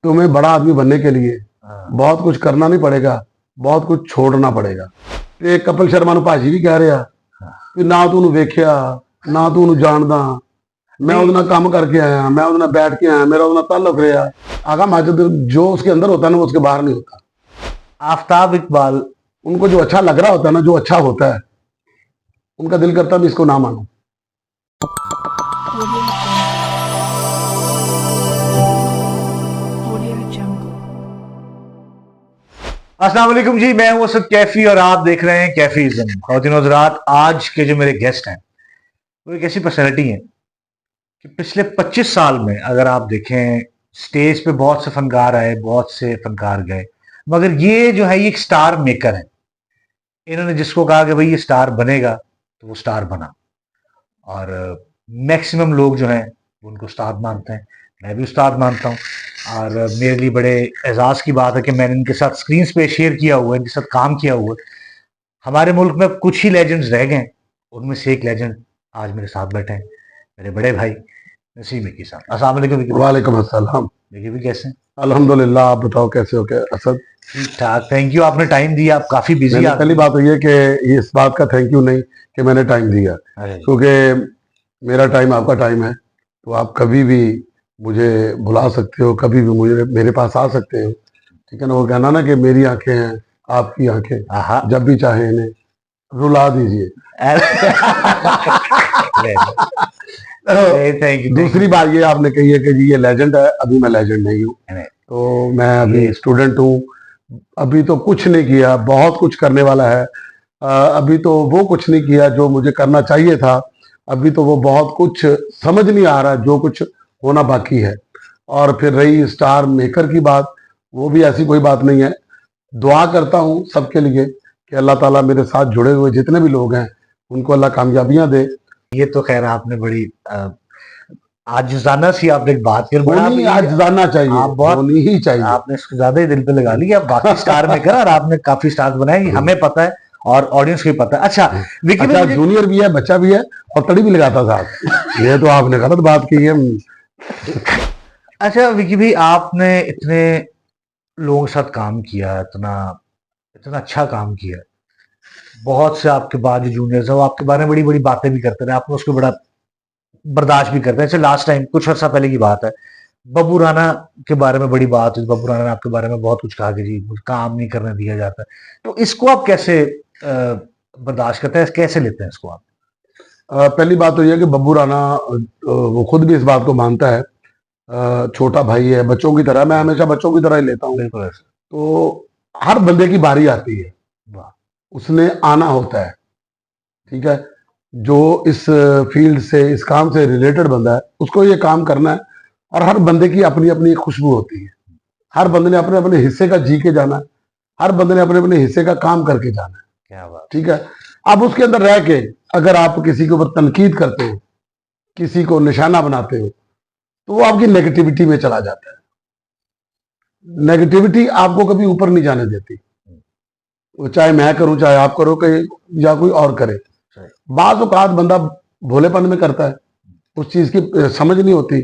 तुम्हें बड़ा आदमी बनने के लिए हाँ। बहुत कुछ करना नहीं पड़ेगा, बहुत कुछ छोड़ना पड़ेगा। ते कपिल शर्मा ਨੂੰ ਭਾਜੀ ਵੀ ਕਹਿ ਰਿਹਾ ਕਿ ਨਾ ਤੂੰ ਉਹਨੂੰ ਵੇਖਿਆ ਨਾ ਤੂੰ ਉਹਨੂੰ ਜਾਣਦਾ, मैं नहीं, ਉਹਦੇ ਨਾਲ ਕੰਮ करके आया, मैं ਉਹਦੇ ਨਾਲ बैठ के आया, मेरा ਉਹਦੇ ਨਾਲ ताल्लुक रहा। आगा माजिद जो उसके अंदर होता है ना वो उसके बाहर नहीं होता। आफ्ताब इकबाल उनको जो अच्छा लग रहा होता है ना, जो अच्छा होता है, उनका दिल करता भी इसको ना मानो। अस्सलाम वालेकुम जी, मैं हूं असद कैफी और आप देख रहे हैं कैफीज़म। ख़वातीन और हज़रात, आज के जो मेरे गेस्ट हैं वो एक ऐसी पर्सनैलिटी है कि पिछले 25 साल में अगर आप देखें, स्टेज पे बहुत से फनकार आए, बहुत से फनकार गए, मगर ये जो है ये एक स्टार मेकर है। इन्होंने जिसको कहा कि भाई ये स्टार बनेगा तो वो स्टार बना, और मैक्सिमम लोग जो हैं वो उनको उस्ताद मानते हैं। मैं भी उस्ताद मानता हूँ, और मेरे लिए बड़े एजाज़ की बात है कि मैंने इनके साथ स्क्रीन पे शेयर किया हुआ है, इनके साथ काम किया हुआ है। हमारे मुल्क में कुछ ही लेजेंड्स रह गए, उनमें से एक लेजेंड आज मेरे साथ बैठे हैं, मेरे बड़े भाई नसीम विकी साहब। अस्सलाम वालेकुम विकी भाई। वालेकुम अस्सलाम। विकी भी कैसे हैं? अल्हम्दुलिल्लाह, आप बताओ कैसे हो? क्या असद? ठीक ठाक, थैंक यू, आपने टाइम दिया, आप काफ़ी बिजी मैंने पहली बात तो ये कि इस बात का थैंक यू नहीं कि मैंने टाइम दिया, क्योंकि मेरा टाइम आपका टाइम है, तो आप कभी भी मुझे बुला सकते हो, कभी भी मुझे मेरे पास आ सकते हो। ठीक है ना? वो कहना ना कि मेरी आंखें हैं आपकी आंखें, जब भी चाहे इन्हें रुला दीजिए। Thank you. दूसरी बात ये आपने कही है कि जी ये लेजेंड है, अभी मैं लेजेंड नहीं हूँ, तो मैं अभी स्टूडेंट हूँ, अभी तो कुछ नहीं किया, बहुत कुछ करने वाला है। अभी तो वो कुछ नहीं किया जो मुझे करना चाहिए था, अभी तो वो बहुत कुछ समझ नहीं आ रहा जो कुछ होना बाकी है। और फिर रही स्टार मेकर की बात, वो भी ऐसी कोई बात नहीं है। दुआ करता हूँ सबके लिए कि अल्लाह ताला मेरे साथ जुड़े हुए जितने भी लोग हैं उनको अल्लाह कामयाबियां दे। ये तो खैर आपने बड़ी आजिज़ाना सी आपने एक बात कर, बड़ा आजिज़ाना चाहिए, आप बहुत होनी ही चाहिए। आपने इसको ज्यादा ही दिल पे लगा लिया। बाकी स्टार मेकर और आपने काफी स्टार्स बनाए, हमें पता है और ऑडियंस को भी पता है। अच्छा विकी अच्छा, जूनियर भी है, बच्चा भी है और तड़ी भी लगाता साहब। ये तो आपने गलत बात की है। अच्छा विकी भाई, आपने इतने लोगों के साथ काम किया, इतना इतना अच्छा काम किया, बहुत से आपके बाद जो जूनियर्स है वो आपके बारे में बड़ी बड़ी बातें भी करते रहे, आपने उसको बड़ा बर्दाश्त भी करते हैं। जैसे लास्ट टाइम कुछ अर्सा पहले की बात है, बब्बू राणा के बारे में बड़ी बात हुई, बब्बू राणा ने आपके बारे में बहुत कुछ कहा कि जी मुझे काम नहीं करने दिया जाता। तो इसको आप कैसे बर्दाश्त करते हैं, कैसे लेते हैं इसको आप? पहली बात तो यह है कि बब्बू राणा वो खुद भी इस बात को मानता है, छोटा भाई है, बच्चों की तरह, मैं हमेशा बच्चों की तरह ही लेता हूँ। तो हर बंदे की बारी आती है, उसने आना होता है। ठीक है? जो इस फील्ड से, इस काम से रिलेटेड बंदा है, उसको ये काम करना है। और हर बंदे की अपनी अपनी खुशबू होती है, हर बंदे ने अपने अपने हिस्से का जी के जाना है, हर बंदे ने अपने अपने हिस्से का काम करके जाना है। क्या बात। ठीक है? अब उसके अंदर रह के अगर आप किसी के ऊपर तनकीद करते हो, किसी को निशाना बनाते हो, तो वो आपकी नेगेटिविटी में चला जाता है। नेगेटिविटी आपको कभी ऊपर नहीं जाने देती, वो चाहे मैं करूं, चाहे आप करो, कहीं या कोई और करे। बाज़ औक़ात बंदा भोलेपन में करता है, उस चीज की समझ नहीं होती।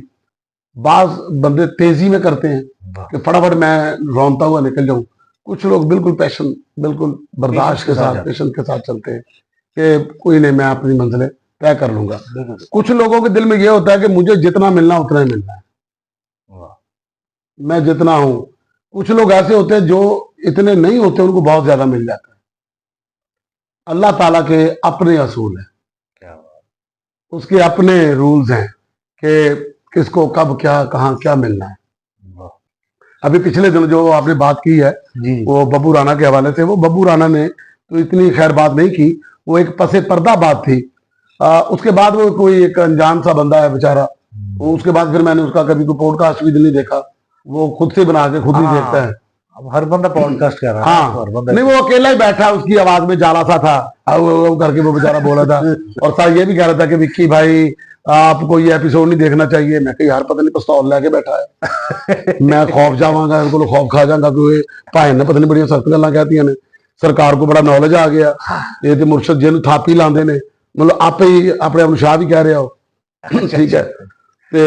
बाज़ बंदे तेजी में करते हैं कि फटाफट मैं रौंदता हुआ निकल जाऊं। कुछ लोग बिल्कुल पैशन, बिल्कुल बर्दाश्त के साथ, पेशेंस के साथ चलते हैं कि कोई नहीं, मैं अपनी मंजिलें तय कर लूंगा। कुछ लोगों के दिल में यह होता है कि मुझे जितना मिलना उतना ही मिलना है, मैं जितना हूं। कुछ लोग ऐसे होते हैं जो इतने नहीं होते, उनको बहुत ज्यादा मिल जाता है। अल्लाह ताला के अपने असूल हैं, उसके अपने रूल्स हैं कि किसको कब क्या कहाँ क्या मिलना है। अभी पिछले दिन जो आपने बात की है वो बब्बू राणा के हवाले से, वो बब्बू राणा ने तो इतनी खैर बात नहीं की, वो एक पसे पर्दा बात थी। उसके बाद वो कोई एक अनजान सा बंदा है बेचारा, उसके बाद फिर मैंने उसका कभी कोई पॉडकास्ट भी नहीं देखा, वो खुद से बना के खुद ही देखता है। अब हर बंदा पॉडकास्ट कर रहा है। हाँ, हर बंदा नहीं, वो अकेला ही बैठा, उसकी आवाज में जाला सा था, वो करके वो बेचारा बोला था। और सर ये भी कह रहा था कि विक्की भाई आपको ये एपिसोड नहीं देखना चाहिए। मैं कही यार पता नहीं पिस्तौल लेके बैठा है, मैं खौफ जावांगा, इनको खौफ खा जाऊंगा, क्योंकि भाई ने पता नहीं बड़िया सख्त गल्लां कहती ने, सरकार को बड़ा नॉलेज आ गया, ये तो मुर्शद जिन्होंने थापी लाते ने, मतलब आप ही अपने आप शाह भी कह रहे हो। ठीक है? ते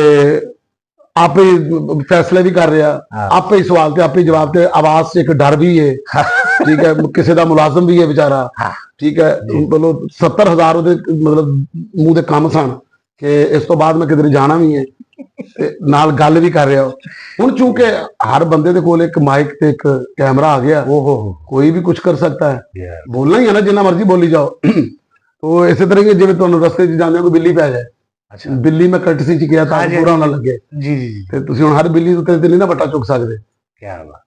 आप ही फैसले भी कर रहे हैं, हाँ। आप ही सवाल थे, आप ही जवाब थे, आवाज से एक डर भी है, ठीक है, किसी का मुलाजम भी है बेचारा, हाँ। ठीक है, जी। बोलो 70,000 मतलब मुंह ਦੇ ਕੰਮ ਸਨ ਕਿ ਇਸ ਤੋਂ ਬਾਅਦ ਮੈਂ ਕਿਧਰ ਜਾਣਾ ਵੀ ਹੈ ਤੇ ਨਾਲ ਗੱਲ ਵੀ ਕਰ ਰਿਹਾ ਹੋ। ਹੁਣ ਚूंकि हर बंदे ਦੇ ਕੋਲ ਇੱਕ ਮਾਈਕ ਤੇ ਇੱਕ कैमरा आ गया, ओहो कोई भी कुछ कर सकता है, यार। बोलना ही है ना, जिन्ना मर्जी बोली जाओ। तो इसी तरह के जिਵੇਂ ਤੁਹਾਨੂੰ ਰਸਤੇ 'ਚ ਜਾਂਦੇ ਹੋ ਕੋਈ ਬਿੱਲੀ ਪੈ ਜਾਏ, अच्छा ਬਿੱਲੀ ਮੈਂ ਕਰਟਸੀ 'ਚ ਕਿਹਾ ਤਾਂ हाँ जी, ਪੂਰਾ ਨਾ ਲੱਗੇ, जी जी जी ਤੇ ਤੁਸੀਂ ਹੁਣ ਹਰ ਬਿੱਲੀ ਦੇ ਉੱਤੇ ਤੇ ਨਹੀਂ ਨਾ ਵੱਟਾ ਚੁੱਕ ਸਕਦੇ। क्या बात।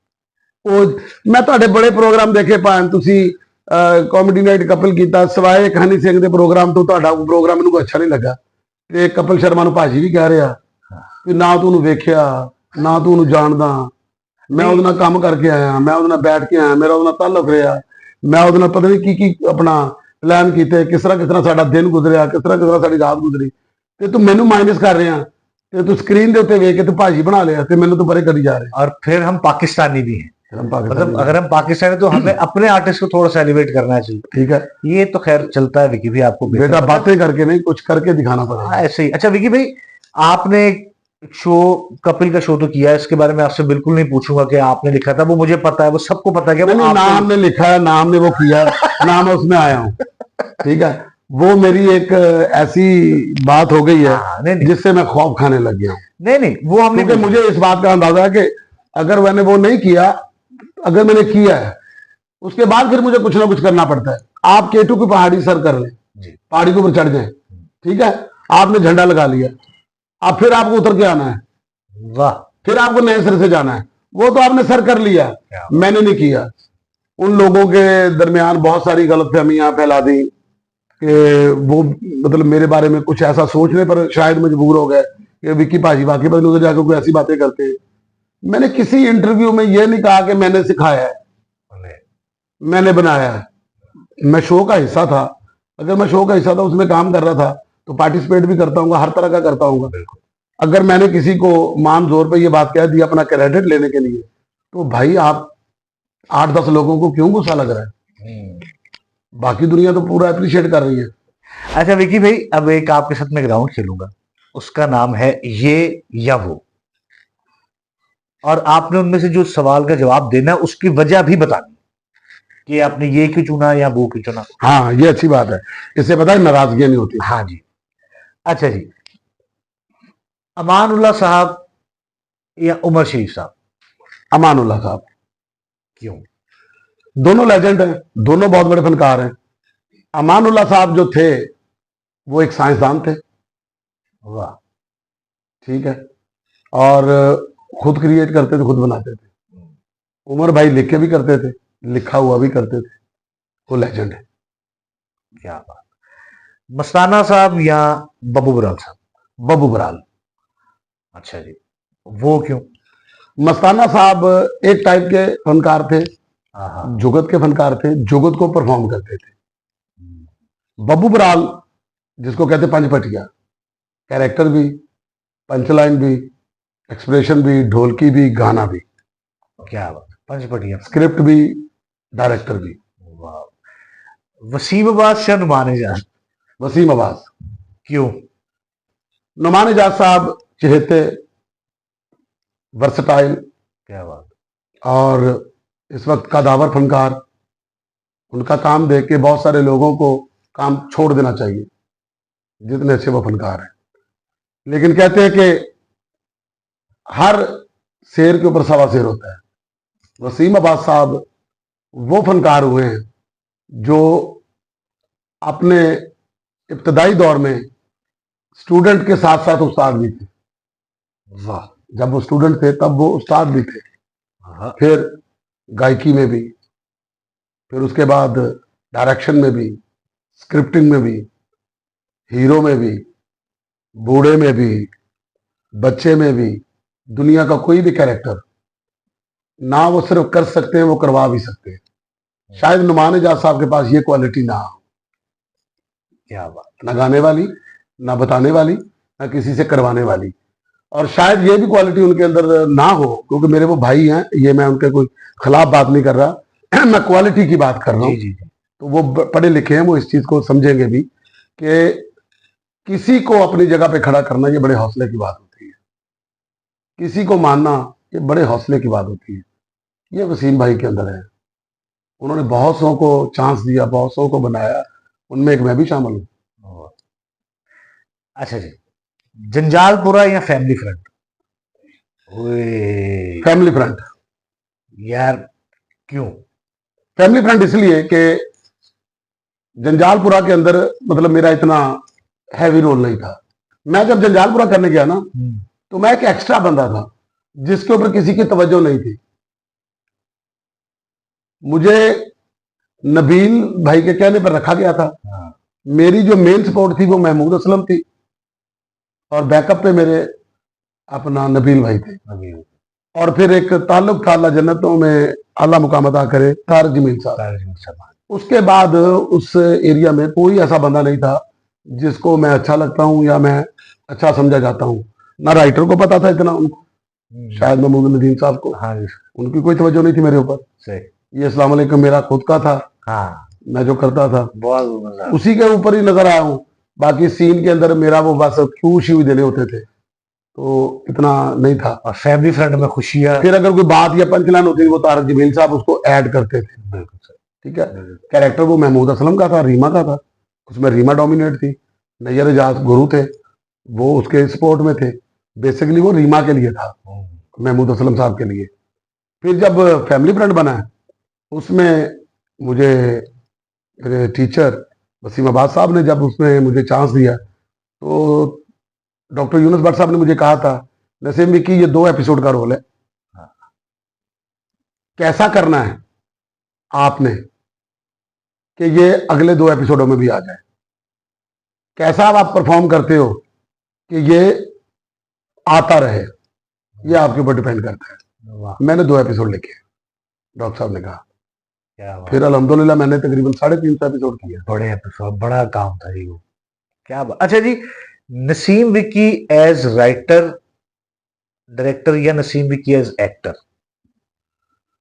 ਉਹ ਮੈਂ ਤੁਹਾਡੇ ਬੜੇ ਪ੍ਰੋਗਰਾਮ ਦੇਖੇ ਭਾਵੇਂ ਤੁਸੀਂ ਕਾਮੇਡੀ ਨਾਈਟ ਕਪਲ ਕੀਤਾ, ਸਵਾਏ ਇੱਕ ਹਨੀ ਸਿੰਘ ਦੇ ਪ੍ਰੋਗਰਾਮ ਤੋਂ ਤੁਹਾਡਾ ਪ੍ਰੋਗਰਾਮ ਮੈਨੂੰ ਕੋਈ ਅੱਛਾ ਨਹੀਂ ਲੱਗਾ, ਤੇ ਕਪਲ ਸ਼ਰਮਾ ਨੂੰ ਭਾਜੀ ਵੀ ਕਹਿ ਰਿਹਾ ਕਿ ਨਾ ਤੂੰ ਉਹਨੂੰ ਵੇਖਿਆ ਨਾ ਤੂੰ ਉਹਨੂੰ ਜਾਣਦਾ, ਮੈਂ ਉਹਦੇ ਨਾਲ ਕੰਮ ਕਰਕੇ ਆਇਆ, ਮੈਂ ਉਹਦੇ ਨਾਲ ਬੈਠ ਕੇ ਆਇਆ, ਮੇਰਾ ਉਹਦੇ ਨਾਲ ਤਾਲੁਕ ਰਿਹਾ, ਮੈਂ ਉਹਦੇ ਨਾਲ ਪਤਾ ਨਹੀਂ ਕੀ ਆਪਣਾ ਪਲਾਨ ਕੀਤੇ, ਕਿਸ ਤਰ੍ਹਾਂ ਸਾਡਾ ਦਿਨ ਗੁਜ਼ਰਿਆ, ਕਿਸ ਤਰ੍ਹਾਂ ਸਾਡੀ ਰਾਤ ਗੁਜ਼ਰੀ, ਤੇ ਤੂੰ ਮੈਨੂੰ ਮਾਈਨਸ ਕਰ ਰਿਹਾ, ਤੇ ਤੂੰ ਸਕਰੀਨ ਦੇ ਉੱਤੇ ਵੇਖ ਕੇ ਤੂੰ ਭਾਜੀ ਬਣਾ ਲਿਆ, ਤੇ ਮੈਨੂੰ ਤੂੰ ਪਰੇ ਕਰੀ ਜਾ ਰਿਹਾ। और फिर हम पाकिस्तानी भी हैं, हम मतलब पाकिस्तानी अगर हम पाकिस्तानी तो हमें अपने आर्टिस्ट को थोड़ा सा एलिवेट करना चाहिए। ठीक है, ये तो खैर चलता है, विकी भी आपको बेहतर बेटा पता है। बातें करके नहीं, कुछ करके दिखाना पड़ेगा। हाँ, ऐसे ही। अच्छा विकी भाई, आपने एक शो कपिल का शो तो किया है, इसके बारे में आपसे बिल्कुल नहीं पूछूंगा कि आपने लिखा था, वो मुझे पता है, वो सबको पता है कि वो नहीं, आपने- नाम ने लिखा है, नाम ने वो किया है, नाम है उसमें आया हूँ, ठीक है, वो मेरी एक ऐसी बात हो गई है हाँ, नहीं जिससे मैं खौफ खाने लग गया हूँ, नहीं वो हमने क्योंकि मुझे इस बात का अंदाजा है कि अगर मैंने वो नहीं किया, अगर मैंने किया है उसके बाद फिर मुझे कुछ ना कुछ करना पड़ता है। आप केटू की पहाड़ी सर कर लें, जी। पहाड़ी के ऊपर चढ़ जाए, ठीक है, आपने झंडा लगा लिया, अब फिर आपको उतर के आना है, वाह, फिर आपको नए सिर से जाना है, वो तो आपने सर कर लिया, क्या? मैंने नहीं किया। उन लोगों के दरमियान बहुत सारी गलतफहमियां फैला दी कि वो मतलब मेरे बारे में कुछ ऐसा सोचने पर शायद मजबूर हो गए कि विक्की भाजी वाकई बदल उधर जाकर कोई ऐसी बातें करते हैं। मैंने किसी इंटरव्यू में ये नहीं कहा कि मैंने सिखाया है, मैंने बनाया है, मैं शो का हिस्सा था, अगर मैं शो का हिस्सा था, उसमें काम कर रहा था, तो पार्टिसिपेट भी करता हूँ, हर तरह का करता हूँ। अगर मैंने किसी को मान जोर पे ये बात कह दी अपना क्रेडिट लेने के लिए, तो भाई आप 8-10 लोगों को क्यों गुस्सा लग रहा है? बाकी दुनिया तो पूरा अप्रिशिएट कर रही है। अच्छा विकी भाई, अब एक आपके साथ में ग्राउंड खेलूंगा, उसका नाम है ये या वो, और आपने उनमें से जो सवाल का जवाब देना है उसकी वजह भी बतानी कि आपने ये क्यों चुना या वो क्यों चुना। हाँ, ये अच्छी बात है, इससे पता है नाराजगियां नहीं होती। हाँ जी। अच्छा जी, अमानुल्लाह साहब या उमर शरीफ साहब? अमानुल्लाह साहब। क्यों? दोनों लेजेंड हैं, दोनों बहुत बड़े फनकार हैं। अमानुल्लाह साहब जो थे वो एक साइंसदान थे, वाह, ठीक है, और खुद क्रिएट करते थे, खुद बनाते थे। उमर भाई लिख के भी करते थे, लिखा हुआ भी करते थे, वो लेजेंड है। क्या बात। मस्ताना साहब या बब्बू बराल साहब? बब्बू बराल। अच्छा जी, वो क्यों? मस्ताना साहब एक टाइप के फनकार थे, हाँ, जुगत के फनकार थे, जुगत को परफॉर्म करते थे। बब्बू बराल जिसको कहते पंचपटिया, कैरेक्टर भी, पंचलाइन भी, एक्सप्रेशन भी, ढोलकी भी, गाना भी, क्या बात, पंचपटिया, स्क्रिप्ट भी, डायरेक्टर भी। वाह। वसीम अब्बास या नुमान इजाज? वसीम अब्बास। क्यों? नुमान इजाज साहब चहेते, वर्सटाइल, क्या बात। और इस वक्त का दावर फनकार, उनका काम देख के बहुत सारे लोगों को काम छोड़ देना चाहिए, जितने अच्छे वो फनकार हैं। लेकिन कहते हैं कि हर शेर के ऊपर सवा शेर होता है। वसीम अब्बास साहब वो फनकार हुए हैं जो अपने इब्तदाई दौर में स्टूडेंट के साथ साथ उस्ताद भी थे। वाह, जब वो स्टूडेंट थे तब वो उस्ताद भी थे, हाँ, फिर गायकी में भी, फिर उसके बाद डायरेक्शन में भी, स्क्रिप्टिंग में भी, हीरो में भी, बूढ़े में भी, बच्चे में भी, दुनिया का कोई भी कैरेक्टर ना वो सिर्फ कर सकते हैं, वो करवा भी सकते हैं। शायद नुमान इजाज साहब के पास ये क्वालिटी ना हो, क्या बात। ना गाने वाली, ना बताने वाली, ना किसी से करवाने वाली, और शायद ये भी क्वालिटी उनके अंदर ना हो, क्योंकि मेरे वो भाई हैं, ये मैं उनके कोई खिलाफ बात नहीं कर रहा, मैं क्वालिटी की बात कर रहा हूँ। जी जी जी। तो वो पढ़े लिखे हैं, वो इस चीज को समझेंगे भी कि किसी को अपनी जगह पे खड़ा करना ये बड़े हौसले की बात होती है। किसी को मानना ये बड़े हौसले की बात होती है। ये वसीम भाई के अंदर है। उन्होंने बहुत सौ को चांस दिया, बहुत सौ को बनाया, उनमें एक मैं भी शामिल हूँ। अच्छा जी, जंजालपुरा या फैमिली फ्रंट? ओए फैमिली फ्रंट। यार, क्यों? फैमिली फ्रंट इसलिए कि जंजालपुरा के अंदर मतलब मेरा इतना हैवी रोल नहीं था। मैं जब जंजालपुरा करने गया ना, तो मैं एक एक्स्ट्रा बंदा था जिसके ऊपर किसी की तवज्जो नहीं थी। मुझे नबील भाई के कहने पर रखा गया था। मेरी जो मेन सपोर्ट थी वो महमूद असलम थी, और बैकअप पे मेरे अपना नबील भाई थे। और फिर एक ताल्लुक था अल्लाह जन्नतों में आला मुकाम अता करे, तारक जमील साहब। उसके बाद उस एरिया में कोई ऐसा बंदा नहीं था जिसको मैं अच्छा लगता हूं या मैं अच्छा समझा जाता हूं। ना राइटर को पता था इतना उनको, शायद महमूद नदीम साहब को। हाँ जी। उनकी कोई तवज्जो नहीं थी मेरे ऊपर। सही। ये अस्सलाम वालेकुम मेरा खुद का था। हाँ, मैं जो करता था बहुत उसी के ऊपर ही नजर आया हूं। बाकी सीन के अंदर मेरा वो बस क्यू श्यू देने होते थे, तो इतना नहीं था। और फैमिली फ्रंट में खुशियां, फिर अगर कोई बात या पंचलाइन होती थी वो तारक जमील साहब उसको ऐड करते थे। बिल्कुल सही। ठीक है। कैरेक्टर वो महमूद असलम का था, रीमा का था। उसमें रीमा डोमिनेट थी, नैयर एजाज गुरु थे, वो उसके सपोर्ट में थे। बेसिकली वो रीमा के लिए था, महमूद असलम साहब के लिए। फिर जब फैमिली फ्रंट बना है, उसमें मुझे मेरे टीचर वसीम अब्बास साहब ने जब उसमें मुझे चांस दिया, तो डॉक्टर यूनुस भट्ट साहब ने मुझे कहा था, नसीम विक्की ये 2 एपिसोड का रोल है, कैसा करना है आपने कि ये अगले 2 एपिसोडों में भी आ जाए, कैसा आप परफॉर्म करते हो कि ये आता रहे, ये आपके ऊपर डिपेंड करता है। मैंने 2 एपिसोड लिखे, डॉक्टर साहब ने कहा। फिर अल्हम्दुलिल्लाह मैंने तकरीबन 350 एपिसोड किए। बड़े एपिसोड, बड़ा काम था ये वो। क्या बात। अच्छा जी, Naseem Vicky as writer director या नसीम विक्की एज एक्टर?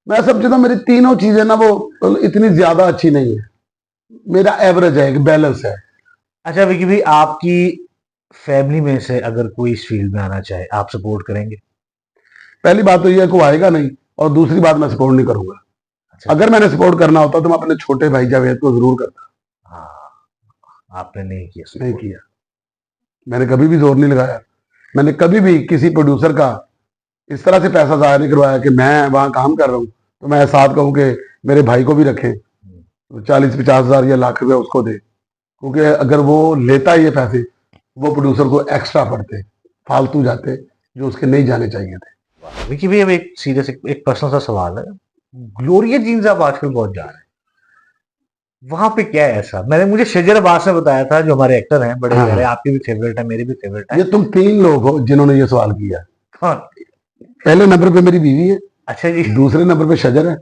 मैं समझता हूँ मेरी तीनों चीजें ना वो इतनी ज्यादा अच्छी नहीं है, मेरा एवरेज है, एक बैलेंस है। अच्छा विक्की भाई, आपकी फैमिली में से अगर कोई इस फील्ड में आना चाहे, आप सपोर्ट करेंगे? पहली बात तो यह है को आएगा नहीं, और दूसरी बात मैं सपोर्ट नहीं करूंगा। अच्छा। अगर मैंने सपोर्ट करना होता तो मैं अपने छोटे भाई जावेद को जरूर करता। हाँ, आपने नहीं किया support। नहीं किया, मैंने कभी भी जोर नहीं लगाया। मैंने कभी भी किसी प्रोड्यूसर का इस तरह से पैसा जाया नहीं करवाया कि मैं वहां काम कर रहा हूँ तो मैं साथ कहूँ कि मेरे भाई को भी रखें, 40-50 हजार या लाख रुपया उसको दे, क्योंकि अगर वो लेता ये पैसे, वो प्रोड्यूसर को एक्स्ट्रा पड़ते, फालतू जाते, जो उसके नहीं जाने चाहिए थे। विक्की भाई, अब एक सीरियस एक पर्सनल सा सवाल है। ग्लोरिया जीन्स आप आजकल बहुत जा रहे हैं, वहां पे क्या है ऐसा? मुझे शजर अब्बास ने बताया था, जो हमारे एक्टर हैं, बड़े प्यारे, आपके भी फेवरेट है, मेरे भी फेवरेट है। ये तुम 3 लोग हो जिन्होंने ये सवाल किया। कौन? पहले नंबर पे मेरी बीवी है, अच्छा जी। दूसरे नंबर पे शजर है,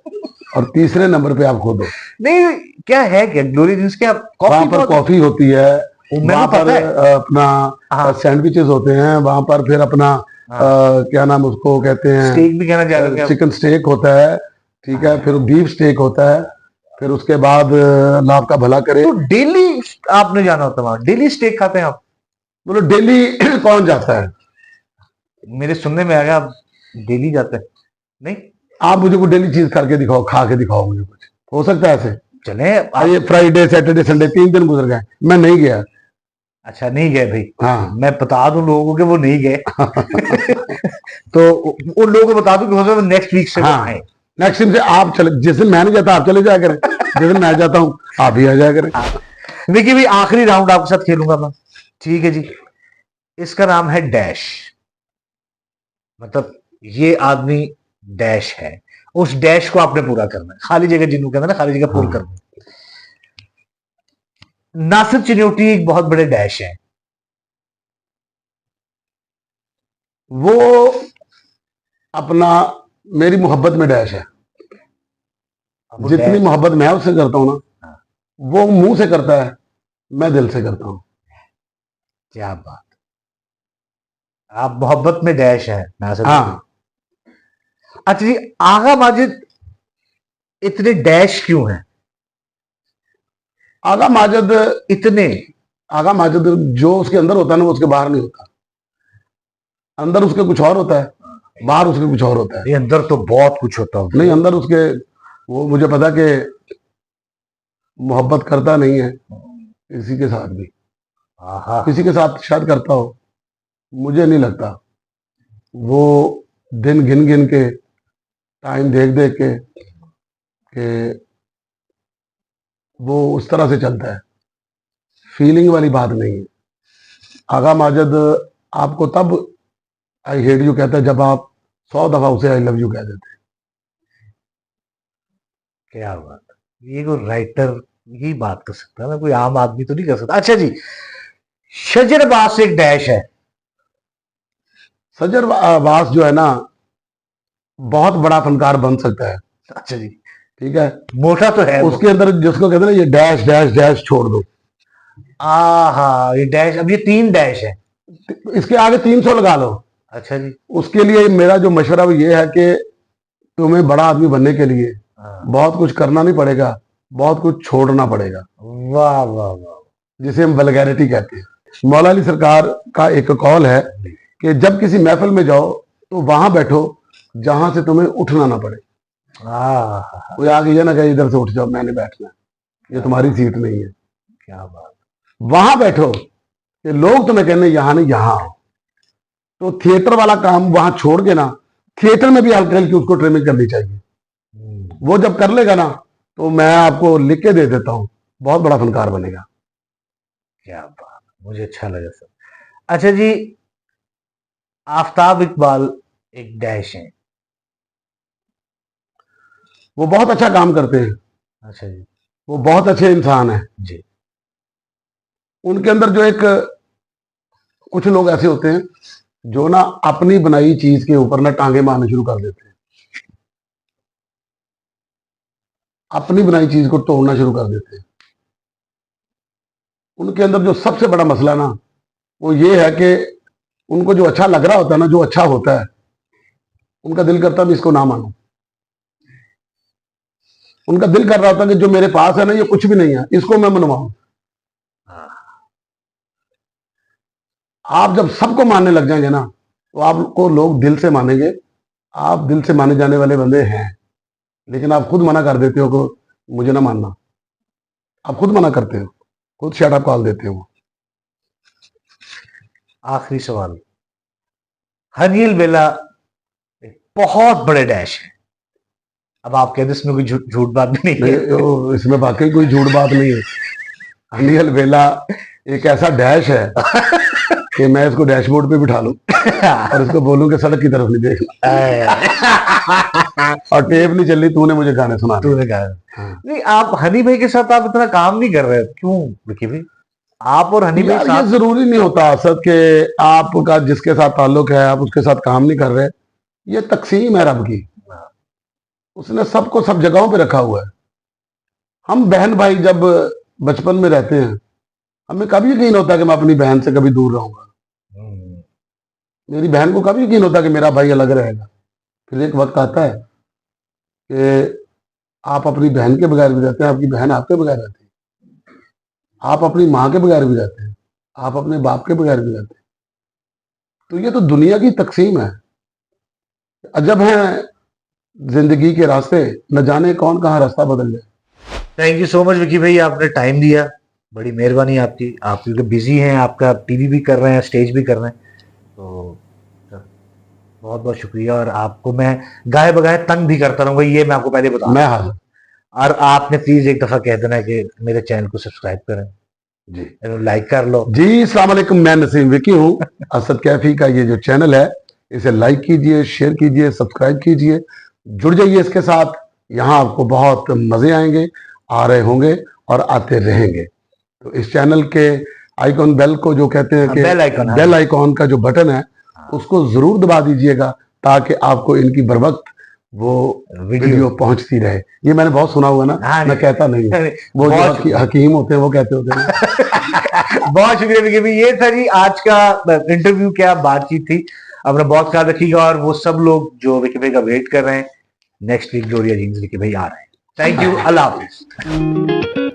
और तीसरे नंबर पे आप खुद हो। नहीं, क्या है, क्या ग्लोरिया जीन्स? क्या वहां पर कॉफी होती है, वहां पर अपना सैंडविचेस होते हैं, वहां पर फिर अपना क्या नाम उसको कहते हैं, स्टेक भी कहना चाह रहे हैं, चिकन स्टेक होता है। ठीक है, फिर बीफ स्टेक होता है, फिर उसके बाद अल्लाह आपका भला करे। तो डेली आपने जाना होता है वहां, डेली स्टेक खाते हैं आप? बोलो डेली कौन जाता है? मेरे सुनने में आ गया आप डेली जाते हैं। नहीं, आप मुझे कोई डेली चीज करके दिखाओ, खा के दिखाओ मुझे कुछ। हो सकता है ऐसे? चले ये फ्राइडे सैटरडे संडे 3 दिन गुजर गए, मैं नहीं गया। अच्छा, नहीं गए भाई? हाँ, मैं बता दूं लोगों को कि वो नहीं गए तो उन लोगों को बता दूं कि हो सकता है नेक्स्ट वीक से हाँ, नेक्स्ट दिन से आप चले, जिस दिन मैं नहीं जाता आप चले जाया करें, जिस दिन मैं जाता हूँ आप भी आ जाया करें। विक्की भाई, आखिरी राउंड आपके साथ खेलूंगा मैं, ठीक है जी? इसका नाम है डैश। मतलब ये आदमी डैश है, उस डैश को आपने पूरा करना है। खाली जगह जिन्हों कहते हैं ना, खाली जगह पूरी करनी है। नासिर चिन्योटी एक बहुत बड़े डैश है, वो अपना मेरी मोहब्बत में डैश है। जितनी मोहब्बत मैं उससे करता हूं ना, वो मुंह से करता है, मैं दिल से करता हूं। क्या बात, आप मोहब्बत में डैश है नासिर। हाँ। अच्छा जी, आगा माजिद इतने डैश क्यों हैं? आगा माजिद इतने, आगा माजिद जो उसके अंदर होता है ना, वो उसके बाहर नहीं होता। अंदर उसके कुछ और होता है, बाहर उसके कुछ और होता है। ये अंदर तो बहुत कुछ होता है। नहीं, अंदर उसके वो मुझे पता कि मोहब्बत करता नहीं है किसी के साथ भी। आहा, किसी के साथ शायद करता हो, मुझे नहीं लगता। वो दिन गिन गिन के, टाइम देख देख के कि वो उस तरह से चलता है। फीलिंग वाली बात नहीं है। आगा माजिद आपको तब आई हेट यू कहता है जब आप 100 दफा उसे आई लव यू कह देते हैं। क्या बात है, ये कोई राइटर ही बात कर सकता है ना, कोई आम आदमी तो नहीं कर सकता। अच्छा जी, शजर अब्बास एक डैश है। सजर अब्बास जो है ना, बहुत बड़ा फनकार बन सकता है। अच्छा जी, ठीक है, मोटा तो है वो। उसके अंदर जिसको कहते हैं ना, ये डैश डैश डैश छोड़ दो। आहा, ये डैश, अब ये 3 डैश है। इसके आगे 300 लगा लो। अच्छा जी। उसके लिए मेरा जो मशवरा वो ये है कि तुम्हें बड़ा आदमी बनने के लिए हाँ। बहुत कुछ करना नहीं पड़ेगा, बहुत कुछ छोड़ना पड़ेगा, वाह वाह वाह। जिसे हम वल्गैरिटी कहते हैं। मौला अली सरकार का एक कौल है कि जब किसी महफिल में जाओ तो वहां बैठो जहां से तुम्हें उठना ना पड़े। आहा, कोई आगे ये ना कहे इधर से उठ जाओ, मैंने बैठना है, ये तुम्हारी सीट नहीं है। क्या बात। वहां बैठो कि लोग तुम्हें कहने यहां नहीं यहां आओ। तो थिएटर वाला काम वहां छोड़ के ना, थिएटर में भी हल्की हल्की उसको ट्रेनिंग करनी चाहिए। वो जब कर लेगा ना, तो मैं आपको लिख के दे देता हूं, बहुत बड़ा फनकार बनेगा। क्या बात, मुझे अच्छा लगा सर। अच्छा जी, आफ्ताब इकबाल एक डैश है। वो बहुत अच्छा काम करते हैं, अच्छा जी। वो बहुत अच्छे इंसान हैं। जी। उनके अंदर जो एक, कुछ लोग ऐसे होते हैं जो ना अपनी बनाई चीज के ऊपर ना टांगे मारने शुरू कर देते हैं, अपनी बनाई चीज को तोड़ना शुरू कर देते हैं। उनके अंदर जो सबसे बड़ा मसला ना, वो ये है कि उनको जो अच्छा लग रहा होता है ना, जो अच्छा होता है, उनका दिल करता है मैं इसको ना मानूं। उनका दिल कर रहा होता है कि जो मेरे पास है ना, ये कुछ भी नहीं है, इसको मैं मनवाऊं। आप जब सबको मानने लग जाएंगे ना, तो आपको लोग दिल से मानेंगे। आप दिल से माने जाने वाले बंदे हैं, लेकिन आप खुद मना कर देते हो कि मुझे ना मानना। आप खुद मना करते हो, खुद शट अप कॉल देते हो। आखिरी सवाल, हनील बेला एक बहुत बड़े डैश है। अब आप कहते इसमें कोई झूठ बात भी नहीं है। नहीं, इसमें वाकई कोई झूठ बात नहीं है। अनिल बेला एक ऐसा डैश है कि मैं इसको डैशबोर्ड पे बिठा लूं और इसको बोलूं कि सड़क की तरफ नहीं देखना, और टेप नहीं चल रही, तूने मुझे गाने सुना दिए। तूने कहा हाँ। नहीं, आप हनी भाई के साथ आप इतना काम नहीं कर रहे, क्यों विकी भाई? आप और हनी भाई यार, ये साथ। जरूरी नहीं होता असद के आपका जिसके साथ ताल्लुक है आप उसके साथ काम नहीं कर रहे। ये तकसीम है रब की, उसने सबको सब जगहों पे रखा हुआ है। हम बहन भाई जब बचपन में रहते हैं, हमें कभी यकीन होता कि मैं अपनी बहन से कभी दूर रहूंगा। मेरी बहन को कभी यकीन होता कि मेरा भाई अलग रहेगा। फिर एक वक्त आता है कि आप अपनी बहन के बगैर भी रहते हैं, आपकी बहन आपके बगैर रहती है, आप अपनी माँ के बगैर भी रहते हैं, आप अपने बाप के बगैर भी रहते हैं। तो ये तो दुनिया की तकसीम है। अजब है जिंदगी के रास्ते, न जाने कौन कहाँ रास्ता बदल जाए। Thank you so much Vicky भाई, आपने टाइम दिया, बड़ी मेहरबानी आपकी। आप क्योंकि बिजी हैं, आपका टीवी भी कर रहे हैं, स्टेज भी कर रहे हैं, तो बहुत बहुत शुक्रिया। और आपको मैं गाए बगाए तंग भी करता रहूंगा, ये मैं आपको पहले बता मैं दूं। हाजिर। और आपने प्लीज एक दफा कह देना कि मेरे चैनल को सब्सक्राइब करें, जी लाइक कर लो। जी, अस्सलाम वालेकुम, मैं नसीम विकी हूँ। असद कैफी का ये जो चैनल है, इसे लाइक कीजिए, शेयर कीजिए, सब्सक्राइब कीजिए, जुड़ जाइए इसके साथ। यहाँ आपको बहुत मजे आएंगे, आ रहे होंगे और आते रहेंगे। तो इस चैनल के आइकॉन बेल को जो कहते हैं कि बेल आइकॉन का जो बटन है, उसको जरूर दबा दीजिएगा, ताकि आपको इनकी बर वक्त वो वीडियो पहुंचती रहे। ये मैंने बहुत सुना हुआ ना, मैं कहता नहीं, वो जो हकीम होते हैं वो कहते होते हैं। बहुत शुक्रिया विकी भाई, ये था जी आज का इंटरव्यू, क्या बातचीत थी। अपना बहुत ख्याल रखिएगा, और वो सब लोग जो विकी भाई का वेट कर रहे हैं, next week Gloria Jeans Vicky भाई आ रहे हैं। थैंक यू, अल्लाह हाफिज।